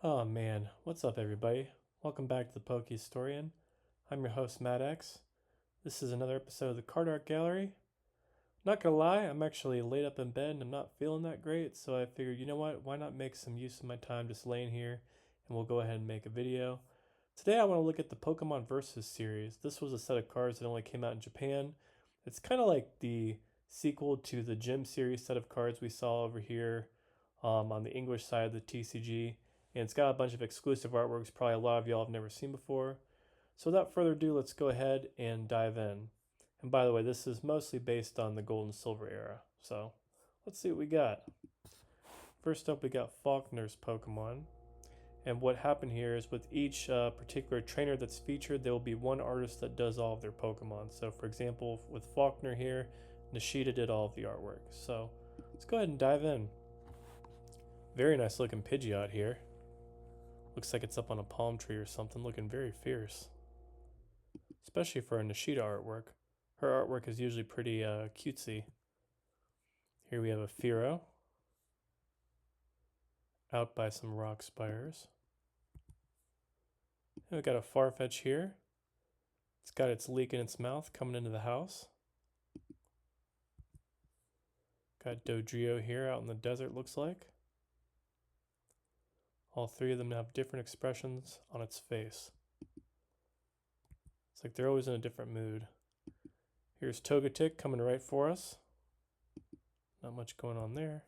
Oh man, what's up everybody? Welcome back to the Poke Historian. I'm your host Matt X. This is another episode of the Card Art Gallery. Not gonna lie, I'm actually laid up in bed and I'm not feeling that great, so I figured, you know what, why not make some use of my time just laying here and we'll go ahead and make a video. Today I want to look at the Pokemon Versus series. This was a set of cards that only came out in Japan. It's kind of like the sequel to the Gym series set of cards we saw over here on the English side of the TCG. And it's got a bunch of exclusive artworks probably a lot of y'all have never seen before. So without further ado, let's go ahead and dive in. And by the way, this is mostly based on the gold and silver era. So let's see what we got. First up, we got Faulkner's Pokemon. And what happened here is with each particular trainer that's featured, there will be one artist that does all of their Pokemon. So for example, with Faulkner here, Nishida did all of the artwork. So let's go ahead and dive in. Very nice looking Pidgeot here. Looks like it's up on a palm tree or something, looking very fierce. Especially for a Nishida artwork. Her artwork is usually pretty cutesy. Here we have a Fearow. Out by some rock spires. And we got a Farfetch here. It's got its leak in its mouth coming into the house. Got Dodrio here out in the desert, looks like. All three of them have different expressions on its face. It's like they're always in a different mood. Here's Togetic coming right for us. Not much going on there.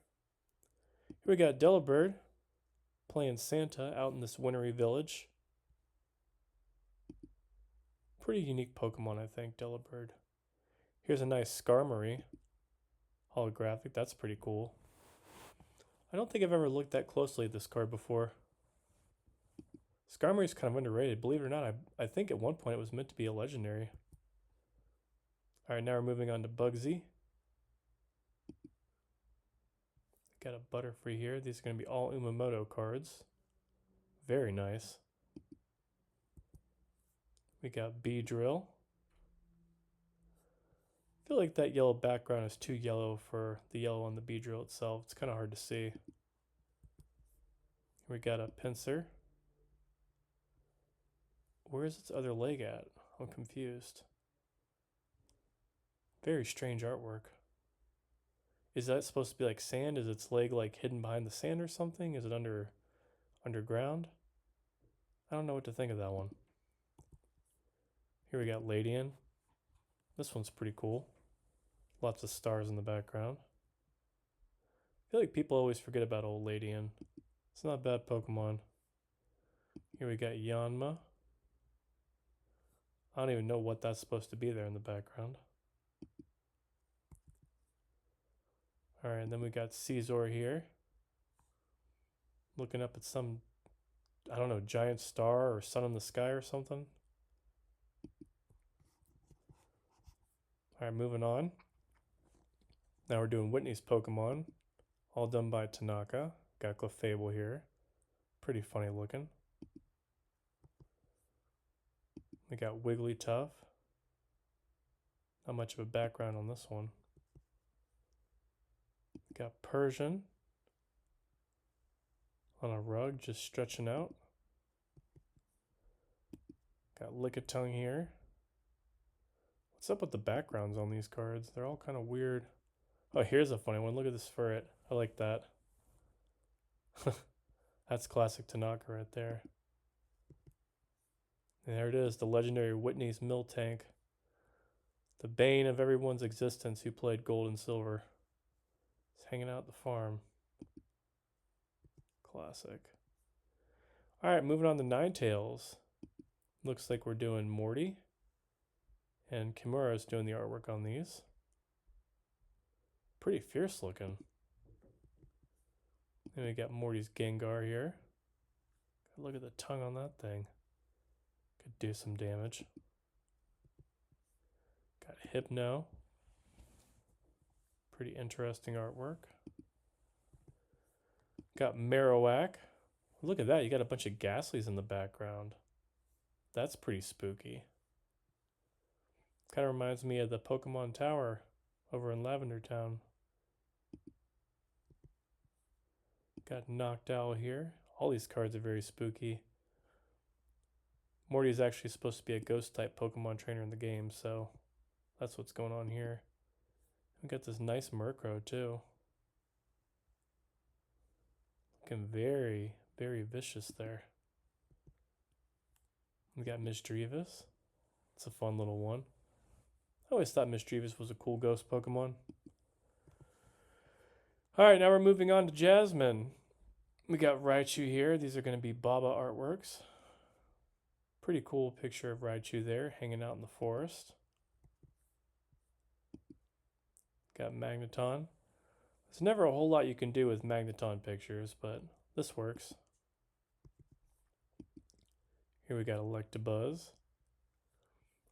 Here we got Delibird playing Santa out in this wintry village. Pretty unique Pokemon, I think, Delibird. Here's a nice Skarmory holographic. That's pretty cool. I don't think I've ever looked that closely at this card before. Skarmory's kind of underrated. Believe it or not, I think at one point it was meant to be a legendary. Alright, now we're moving on to Bugsy. Got a Butterfree here. These are going to be all Umamoto cards. Very nice. We got Beedrill. I feel like that yellow background is too yellow for the yellow on the Beedrill itself. It's kind of hard to see. We got a Pinsir. Where's its other leg at? I'm confused. Very strange artwork. Is that supposed to be like sand? Is its leg like hidden behind the sand or something? Is it underground? I don't know what to think of that one. Here we got Ladian. This one's pretty cool. Lots of stars in the background. I feel like people always forget about old Ladian. It's not a bad Pokemon. Here we got Yanma. I don't even know what that's supposed to be there in the background. Alright, and then we got Caesar here. Looking up at some, I don't know, giant star or sun in the sky or something. Alright, moving on. Now we're doing Whitney's Pokemon. All done by Tanaka. Got Clefable here. Pretty funny looking. We got Wigglytuff. Not much of a background on this one. Got Persian on a rug, just stretching out. Got Lickitung here. What's up with the backgrounds on these cards? They're all kind of weird. Oh, here's a funny one. Look at this ferret. I like that. That's classic Tanaka right there. And there it is, the legendary Whitney's Miltank. The bane of everyone's existence who played gold and silver. It's hanging out at the farm. Classic. Alright, moving on to Ninetales. Looks like we're doing Morty. And Kimura's doing the artwork on these. Pretty fierce looking. And we got Morty's Gengar here. Look at the tongue on that thing. Could do some damage. Got Hypno. Pretty interesting artwork. Got Marowak. Look at that, you got a bunch of Ghastlies in the background. That's pretty spooky. Kind of reminds me of the Pokemon Tower over in Lavender Town. Got Noctowl here, All these cards are very spooky. Morty is actually supposed to be a ghost type Pokemon trainer in the game, so that's what's going on here. We got this nice Murkrow too. Looking very, very vicious there. We got Misdreavus. It's a fun little one. I always thought Misdreavus was a cool ghost Pokemon. Alright, now we're moving on to Jasmine. We got Raichu here. These are going to be Baba artworks. Pretty cool picture of Raichu there, hanging out in the forest. Got Magneton. There's never a whole lot you can do with Magneton pictures, but this works. Here we got Electabuzz.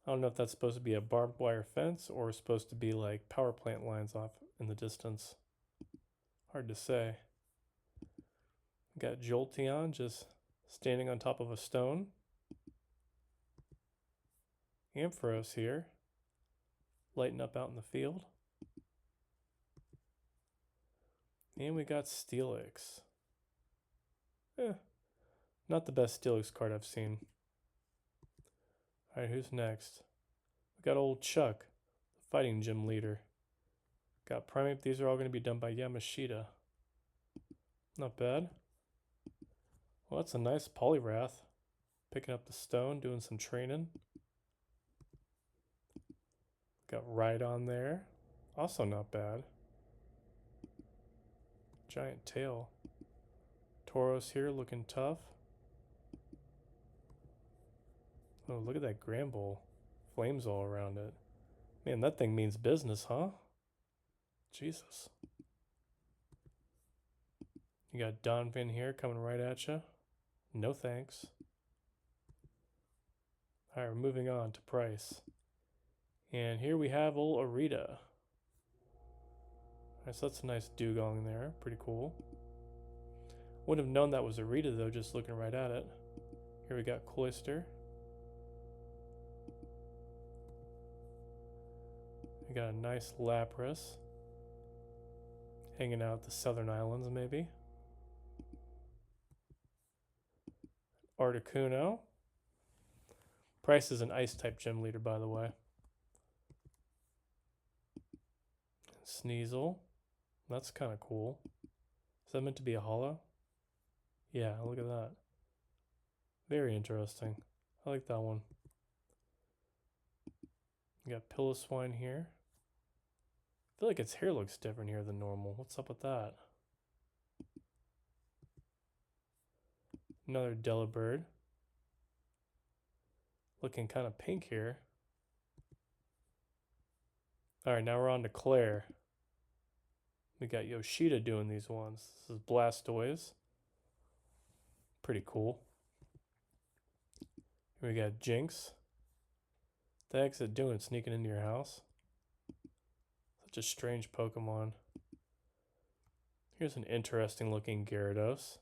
I don't know if that's supposed to be a barbed wire fence or supposed to be like power plant lines off in the distance. Hard to say. We got Jolteon just standing on top of a stone. Ampharos here, lighting up out in the field. And we got Steelix. Not the best Steelix card I've seen. Alright, who's next? We got old Chuck, the fighting gym leader. Got Primeape. These are all going to be done by Yamashita. Not bad. Well, that's a nice Poliwrath. Picking up the stone, doing some training. Got Rhydon there. Also not bad. Giant tail. Tauros here looking tough. Oh, look at that Granbull. Flames all around it. Man, that thing means business, huh? Jesus. You got Donphan here coming right at you. No thanks. Alright, we're moving on to price. And here we have old Arita. Alright, so that's a nice dugong there. Pretty cool. Wouldn't have known that was Arita though, just looking right at it. Here we got Cloyster. We got a nice Lapras. Hanging out at the Southern Islands, maybe. Articuno. Price is an Ice-type gym leader, by the way. Sneasel. That's kind of cool. Is that meant to be a holo? Yeah, look at that. Very interesting. I like that one. We got Piloswine here. I feel like its hair looks different here than normal. What's up with that? Another Delibird. Looking kind of pink here. Alright, now we're on to Claire. We got Yoshida doing these ones. This is Blastoise. Pretty cool. Here we got Jinx. What the heck's it doing sneaking into your house? Such a strange Pokemon. Here's an interesting looking Gyarados.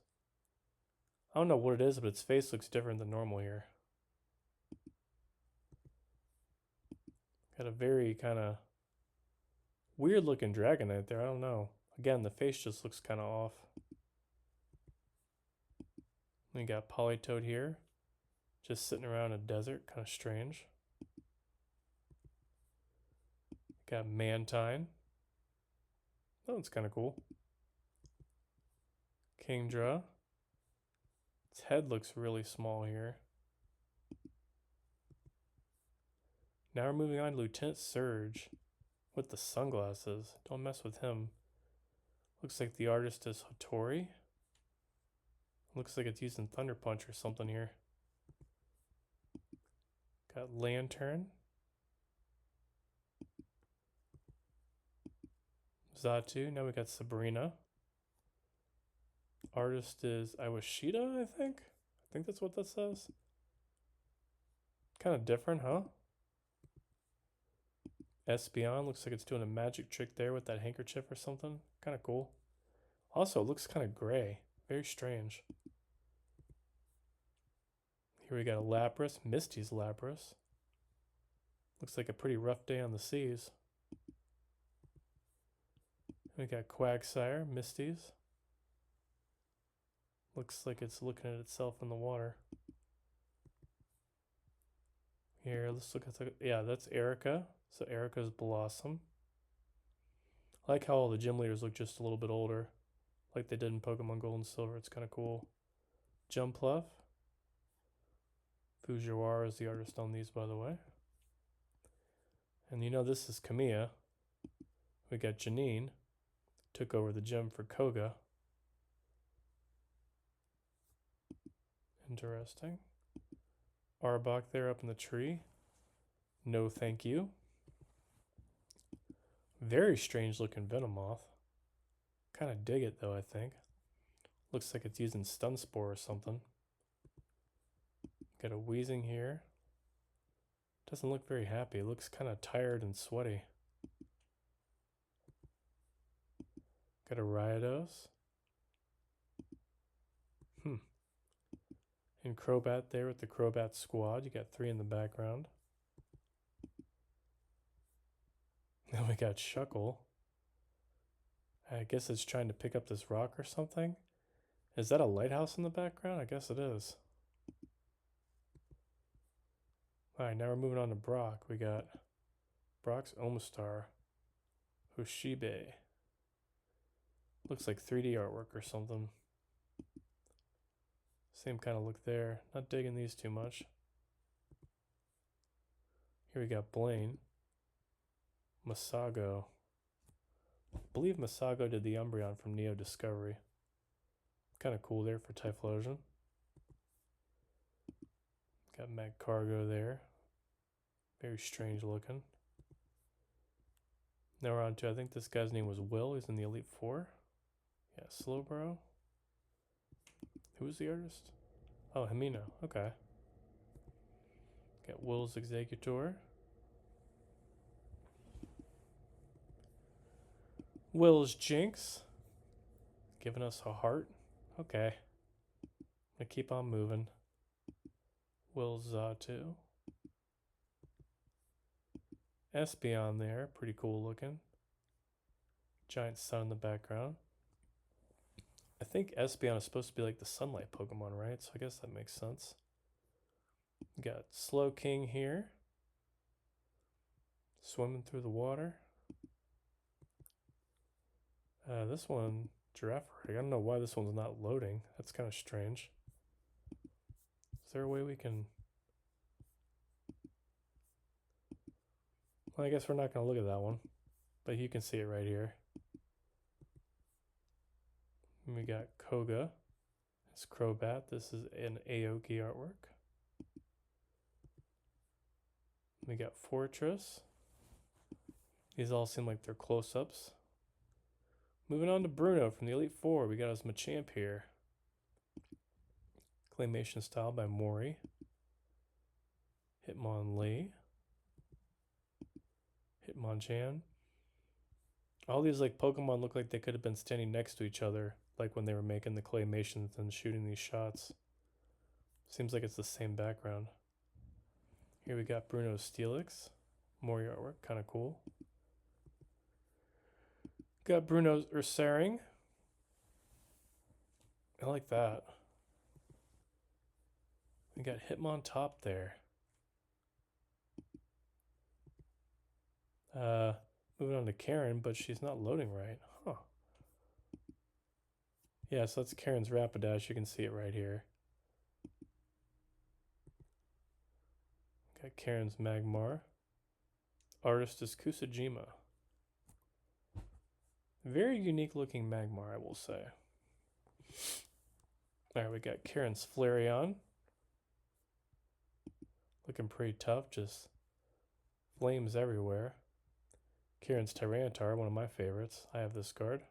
I don't know what it is, but its face looks different than normal here. Got a very kind of weird looking Dragonite there. I don't know. Again, the face just looks kind of off. We got Politoed here. Just sitting around a desert. Kind of strange. Got Mantine. That one's kind of cool. Kingdra. Its head looks really small here. Now we're moving on to Lieutenant Surge with the sunglasses. Don't mess with him. Looks like the artist is Hattori. Looks like it's using Thunder Punch or something here. Got Lantern. Xatu. Now we got Sabrina. Artist is Iwashita, I think. I think that's what that says. Kind of different, huh? Espeon looks like it's doing a magic trick there with that handkerchief or something. Kind of cool. Also, it looks kind of gray. Very strange. Here we got a Lapras. Misty's Lapras. Looks like a pretty rough day on the seas. We got Quagsire. Misty's. Looks like it's looking at itself in the water. Here, let's look at the. Yeah, that's Erica. So Erica's Blossom. I like how all the gym leaders look just a little bit older, like they did in Pokemon Gold and Silver. It's kind of cool. Jumpluff. Fujiwara is the artist on these, by the way. And you know this is Kamiya. We got Janine. Took over the gym for Koga. Interesting. Arbok there up in the tree. No thank you. Very strange looking Venomoth. Kind of dig it though, I think. Looks like it's using Stun Spore or something. Got a Wheezing here. Doesn't look very happy. Looks kind of tired and sweaty. Got a Ryados. And Crobat there with the Crobat squad. You got 3 in the background. Then we got Shuckle. I guess it's trying to pick up this rock or something. Is that a lighthouse in the background? I guess it is. Alright, now we're moving on to Brock. We got Brock's Omastar. Hoshibe. Looks like 3D artwork or something. Same kind of look there. Not digging these too much. Here we got Blaine. Masago. I believe Masago did the Umbreon from Neo Discovery. Kind of cool there for Typhlosion. Got Magcargo there. Very strange looking. Now we're on to, I think this guy's name was Will. He's in the Elite Four. Yeah, Slowbro. Who's the artist? Oh, Himino. Okay. Got Will's Executor. Will's Jinx. Giving us a heart. Okay. I'm gonna keep on moving. Will's Zatu. Espeon there. Pretty cool looking. Giant sun in the background. I think Espeon is supposed to be like the sunlight Pokemon, right? So I guess that makes sense. Got Slowking here. Swimming through the water. This one, Giraffe. I don't know why this one's not loading. That's kind of strange. Is there a way we can... Well, I guess we're not going to look at that one. But you can see it right here. And we got Koga. It's Crobat. This is an Aoki artwork. We got Fortress. These all seem like they're close-ups. Moving on to Bruno from the Elite Four. We got his Machamp here. Claymation style by Mori. Hitmonlee. Hitmonchan. All these like Pokemon look like they could have been standing next to each other, like when they were making the claymations and shooting these shots. Seems like it's the same background. Here we got Bruno's Steelix. Mori artwork, kind of cool. Got Bruno's Ursaring. I like that. We got Hitmontop there. Moving on to Karen, but she's not loading right. Huh. Yeah, so that's Karen's Rapidash. You can see it right here. Got Karen's Magmar. Artist is Kusajima. Very unique looking Magmar, I will say. Alright, we got Karen's Flareon. Looking pretty tough, just flames everywhere. Karen's Tyranitar, one of my favorites. I have this card.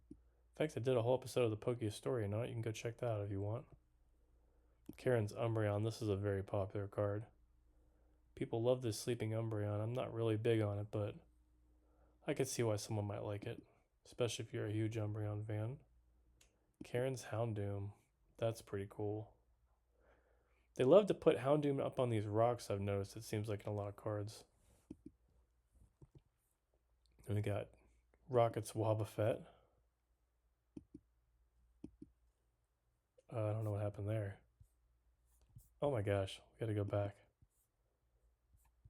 In fact, I did a whole episode of the Pokestory on it. You can go check that out if you want. Karen's Umbreon. This is a very popular card. People love this Sleeping Umbreon. I'm not really big on it, but I could see why someone might like it, especially if you're a huge Umbreon fan. Karen's Houndoom. That's pretty cool. They love to put Houndoom up on these rocks, I've noticed. It seems like in a lot of cards. And we got Rocket's Wobbuffet. I don't know what happened there. Oh my gosh, we gotta go back.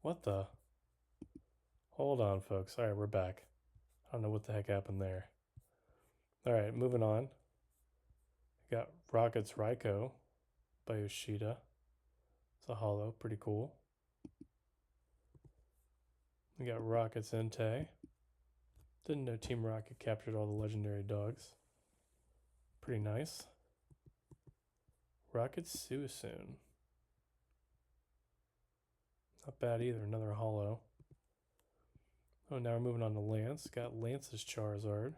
What the? Hold on, folks. All right, we're back. I don't know what the heck happened there. All right, moving on. We got Rockets Raiko by Yoshida. It's a hollow, pretty cool. We got Rockets Entei. Didn't know Team Rocket captured all the legendary dogs. Pretty nice. Rockets Suisun. Not bad either, another hollow. Oh, now we're moving on to Lance. Got Lance's Charizard.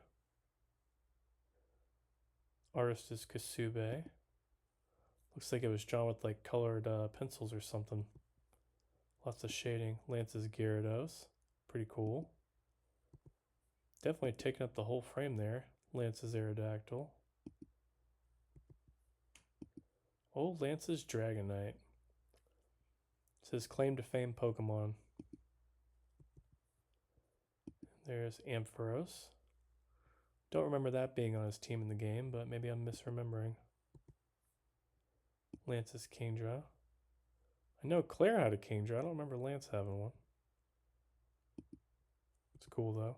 Artist is Kasube. Looks like it was drawn with like colored pencils or something. Lots of shading. Lance's Gyarados. Pretty cool. Definitely taking up the whole frame there. Lance's Aerodactyl. Oh, Lance's Dragonite. It says claim to fame Pokemon. There's Ampharos. Don't remember that being on his team in the game, but maybe I'm misremembering. Lance's Kingdra. I know Claire had a Kingdra. I don't remember Lance having one. It's cool though.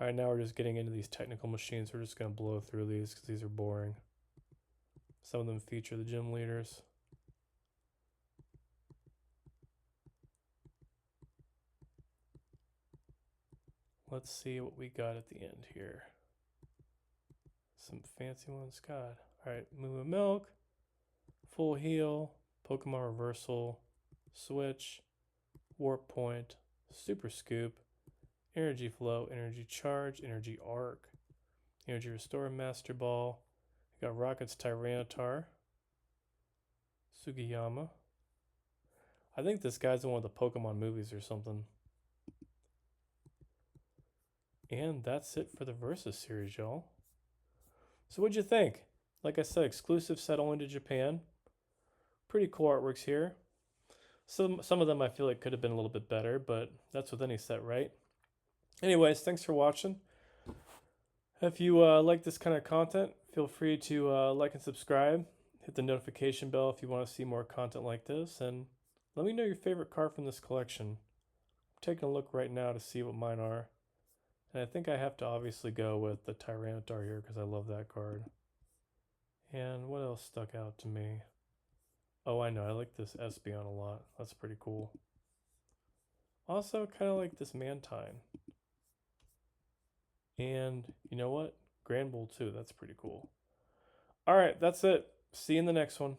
Alright, now we're just getting into these technical machines. We're just going to blow through these because these are boring. Some of them feature the gym leaders. Let's see what we got at the end here. Some fancy ones. God. Alright, Moo Milk. Full Heal. Pokemon Reversal. Switch. Warp Point. Super Scoop. Energy Flow. Energy Charge. Energy Arc. Energy Restore. Master Ball. We got Rocket's Tyranitar. Sugiyama. I think this guy's in one of the Pokemon movies or something. And that's it for the Versus series, y'all. So what'd you think? Like I said, exclusive set only to Japan. Pretty cool artworks here. Some of them I feel like could have been a little bit better, but that's with any set, right? Anyways, thanks for watching. If you like this kind of content, feel free to like and subscribe. Hit the notification bell if you want to see more content like this. And let me know your favorite card from this collection. I'm taking a look right now to see what mine are. And I think I have to obviously go with the Tyranitar here because I love that card. And what else stuck out to me? Oh, I know. I like this Espeon a lot. That's pretty cool. Also, kind of like this Mantine. And you know what? Granbull too. That's pretty cool. All right, that's it. See you in the next one.